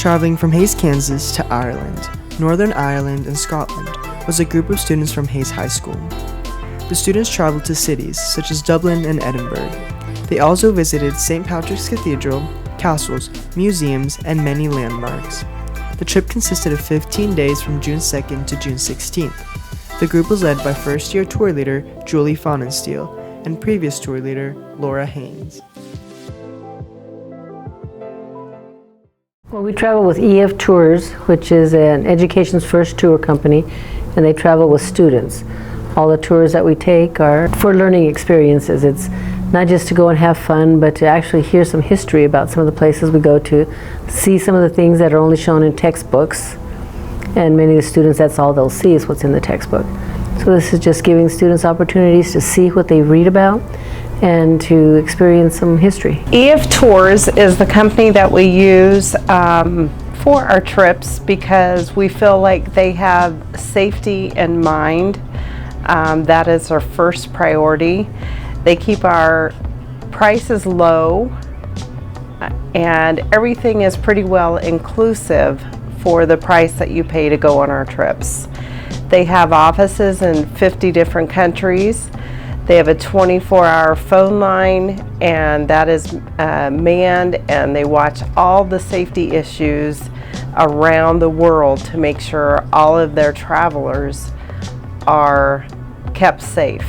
Traveling from Hayes, Kansas to Ireland, Northern Ireland and Scotland was a group of students from Hayes High School. The students traveled to cities such as Dublin and Edinburgh. They also visited St. Patrick's Cathedral, castles, museums, and many landmarks. The trip consisted of 15 days from June 2nd to June 16th. The group was led by first-year tour leader Julie Faunensteel and previous tour leader Laura Haynes. Well, we travel with EF Tours, which is an education's first tour company, and they travel with students. All the tours that we take are for learning experiences. It's not just to go and have fun, but to actually hear some history about some of the places we go to, see some of the things that are only shown in textbooks, and many of the students, that's all they'll see is what's in the textbook. So this is just giving students opportunities to see what they read about and to experience some history. EF Tours is the company that we use for our trips because we feel like they have safety in mind. That is our first priority. They keep our prices low and everything is pretty well inclusive for the price that you pay to go on our trips. They have offices in 50 different countries. They have a 24-hour phone line, and that is manned, and they watch all the safety issues around the world to make sure all of their travelers are kept safe.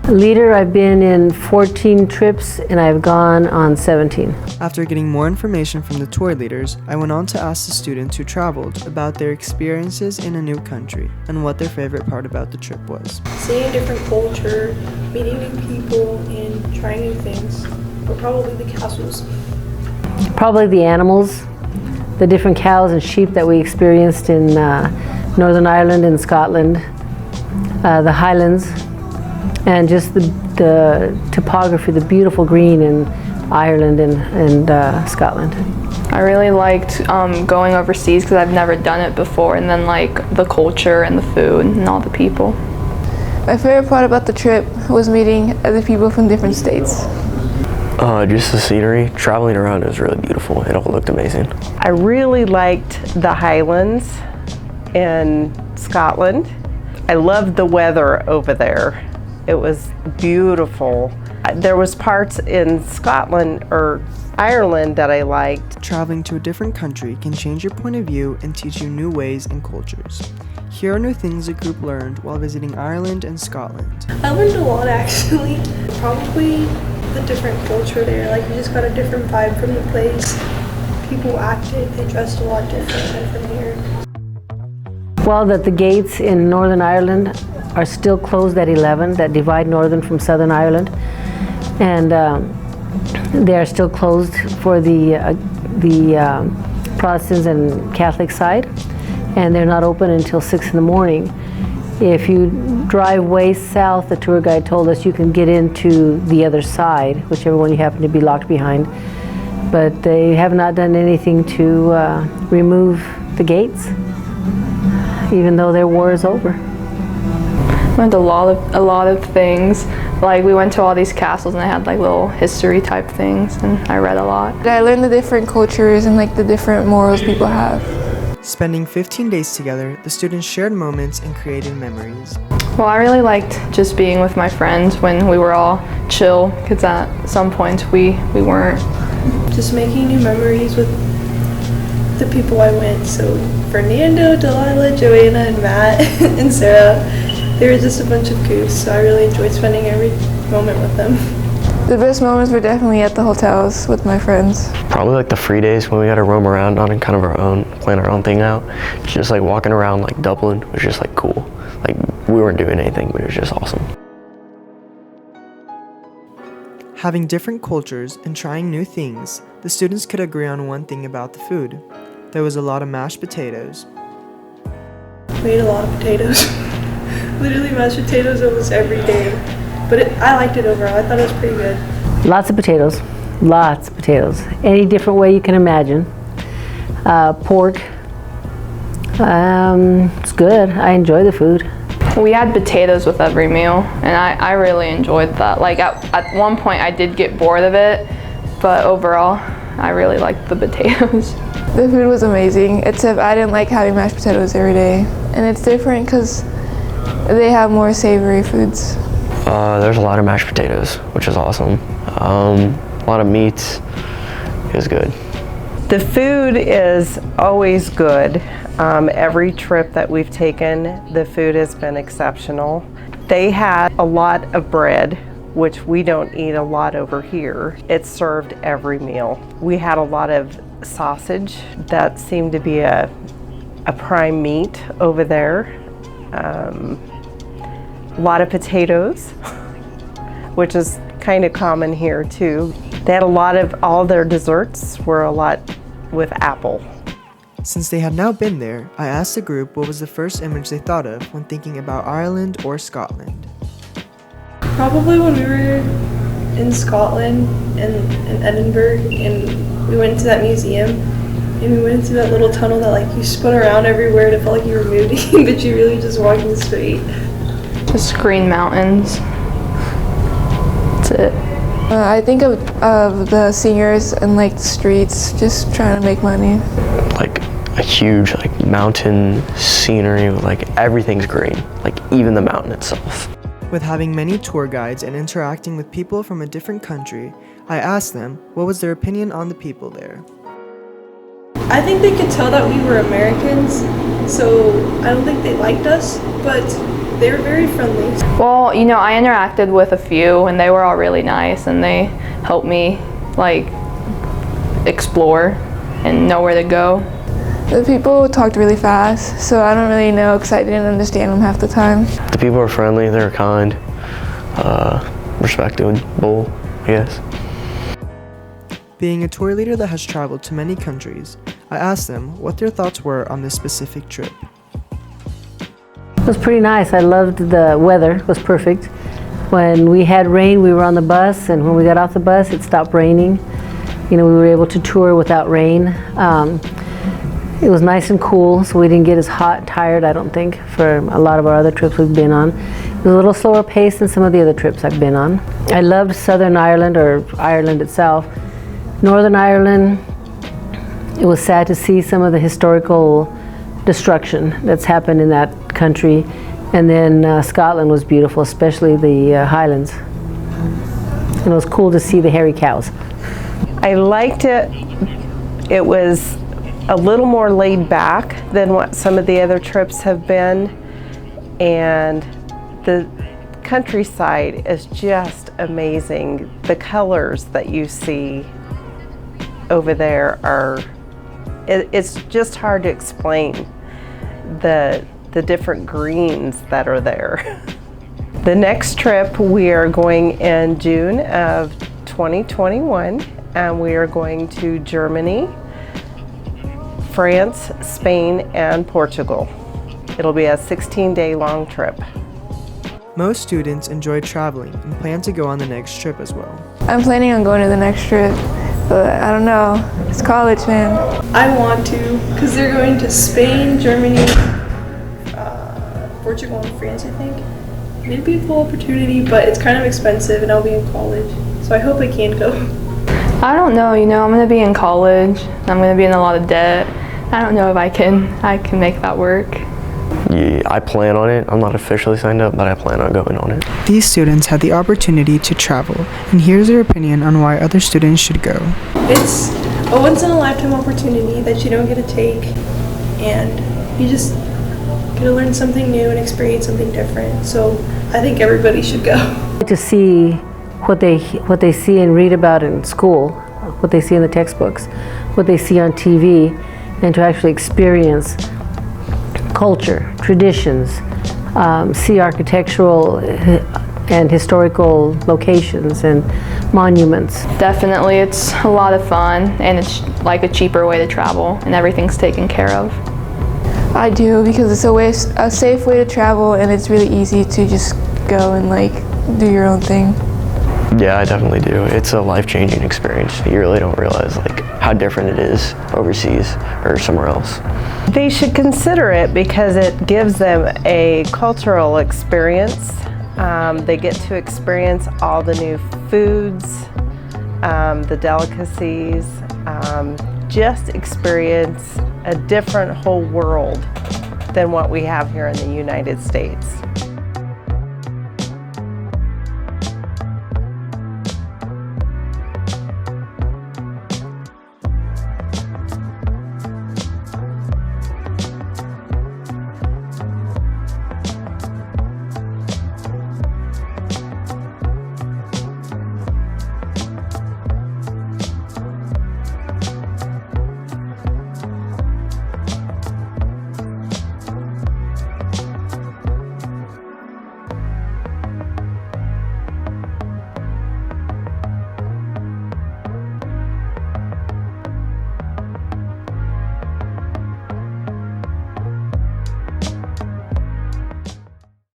Leader, I've been in 14 trips and I've gone on 17. After getting more information from the tour leaders, I went on to ask the students who traveled about their experiences in a new country and what their favorite part about the trip was. Seeing a different culture, meeting new people, and trying new things, but probably the castles. Probably the animals, the different cows and sheep that we experienced in Northern Ireland and Scotland, the Highlands, and just the topography, the beautiful green in Ireland and Scotland. I really liked going overseas because I've never done it before, and then like the culture and the food and all the people. My favorite part about the trip was meeting other people from different states. Just the scenery. Traveling around was really beautiful. It all looked amazing. I really liked the Highlands in Scotland. I loved the weather over there. It was beautiful. There was parts in Scotland or Ireland that I liked. Traveling to a different country can change your point of view and teach you new ways and cultures. Here are new things the group learned while visiting Ireland and Scotland. I learned a lot actually. Probably the different culture there. Like we just got a different vibe from the place. People acted, they dressed a lot different than from here. Well, that the gates in Northern Ireland are still closed at 11, that divide Northern from Southern Ireland, and they are still closed for the Protestants and Catholic side, and they're not open until 6 in the morning. If you drive way south, the tour guide told us you can get into the other side, whichever one you happen to be locked behind, but they have not done anything to remove the gates, even though their war is over. Learned a lot of things. Like we went to all these castles and they had like little history type things, and I read a lot. I learned the different cultures and like the different morals people have. Spending 15 days together, the students shared moments and created memories. Well, I really liked just being with my friends when we were all chill, because at some point we weren't. Just making new memories with the people I went. So Fernando, Delilah, Joanna, and Matt, and Sarah. They were just a bunch of goofs, so I really enjoyed spending every moment with them. The best moments were definitely at the hotels with my friends. Probably like the free days when we got to roam around on kind of our own, plan our own thing out. Just like walking around like Dublin was just like cool. Like we weren't doing anything, but it was just awesome. Having different cultures and trying new things, the students could agree on one thing about the food. There was a lot of mashed potatoes. We ate a lot of potatoes. Literally mashed potatoes almost every day. But I liked it overall. I thought it was pretty good. Lots of potatoes. Lots of potatoes. Any different way you can imagine. Pork. It's good. I enjoy the food. We had potatoes with every meal, and I really enjoyed that. Like at one point I did get bored of it, but overall I really liked the potatoes. The food was amazing, except I didn't like having mashed potatoes every day. And it's different because they have more savory foods. There's a lot of mashed potatoes, which is awesome. A lot of meats. It was good. The food is always good. Every trip that we've taken, the food has been exceptional. They had a lot of bread, which we don't eat a lot over here. It's served every meal. We had a lot of sausage. That seemed to be a prime meat over there. A lot of potatoes, which is kind of common here too. They had a lot of, all their desserts were a lot with apple. Since they had now been there, I asked the group what was the first image they thought of when thinking about Ireland or Scotland. Probably when we were in Scotland and in Edinburgh, and we went to that museum, and we went into that little tunnel that like you spun around everywhere and it felt like you were moving, but you really just walking straight. Just green mountains. That's it. I think of the singers and like the streets just trying to make money. Like a huge like mountain scenery, like everything's green, like even the mountain itself. With having many tour guides and interacting with people from a different country, I asked them what was their opinion on the people there. I think they could tell that we were Americans, so I don't think they liked us, but they were very friendly. Well, you know, I interacted with a few and they were all really nice and they helped me like explore and know where to go. The people talked really fast, so I don't really know because I didn't understand them half the time. The people were friendly, they were kind, respectable, I guess. Being a tour leader that has traveled to many countries, I asked them what their thoughts were on this specific trip. It was pretty nice. I loved the weather. It was perfect. When we had rain, we were on the bus, and when we got off the bus, it stopped raining. You know, we were able to tour without rain. It was nice and cool, so we didn't get as hot and tired, I don't think, for a lot of our other trips we've been on. It was a little slower pace than some of the other trips I've been on. I loved Southern Ireland, or Ireland itself. Northern Ireland, it was sad to see some of the historical destruction that's happened in that country. And then Scotland was beautiful, especially the Highlands. And it was cool to see the hairy cows. I liked it. It was a little more laid back than what some of the other trips have been. And the countryside is just amazing. The colors that you see over there are, it's just hard to explain the different greens that are there. The next trip we are going in June of 2021, and we are going to Germany, France, Spain, and Portugal. It'll be a 16-day long trip. Most students enjoy traveling and plan to go on the next trip as well. I'm planning on going to the next trip, but I don't know. It's college, man. I want to, because they're going to Spain, Germany, Portugal, and France, I think. It'd be a cool opportunity, but it's kind of expensive and I'll be in college, so I hope I can go. I don't know, you know, I'm going to be in college. I'm going to be in a lot of debt. I don't know if I can make that work. Yeah, I plan on it. I'm not officially signed up, but I plan on going on it. These students had the opportunity to travel, and here's their opinion on why other students should go. It's a once-in-a-lifetime opportunity that you don't get to take, and you just get to learn something new and experience something different. So I think everybody should go. To see what they see and read about in school, what they see in the textbooks, what they see on TV, and to actually experience culture, traditions, see architectural and historical locations and monuments. Definitely, it's a lot of fun and it's like a cheaper way to travel and everything's taken care of. I do, because it's a safe way to travel, and it's really easy to just go and like do your own thing. Yeah, I definitely do. It's a life-changing experience. You really don't realize like how different it is overseas or somewhere else. They should consider it because it gives them a cultural experience. They get to experience all the new foods, the delicacies, just experience a different whole world than what we have here in the United States.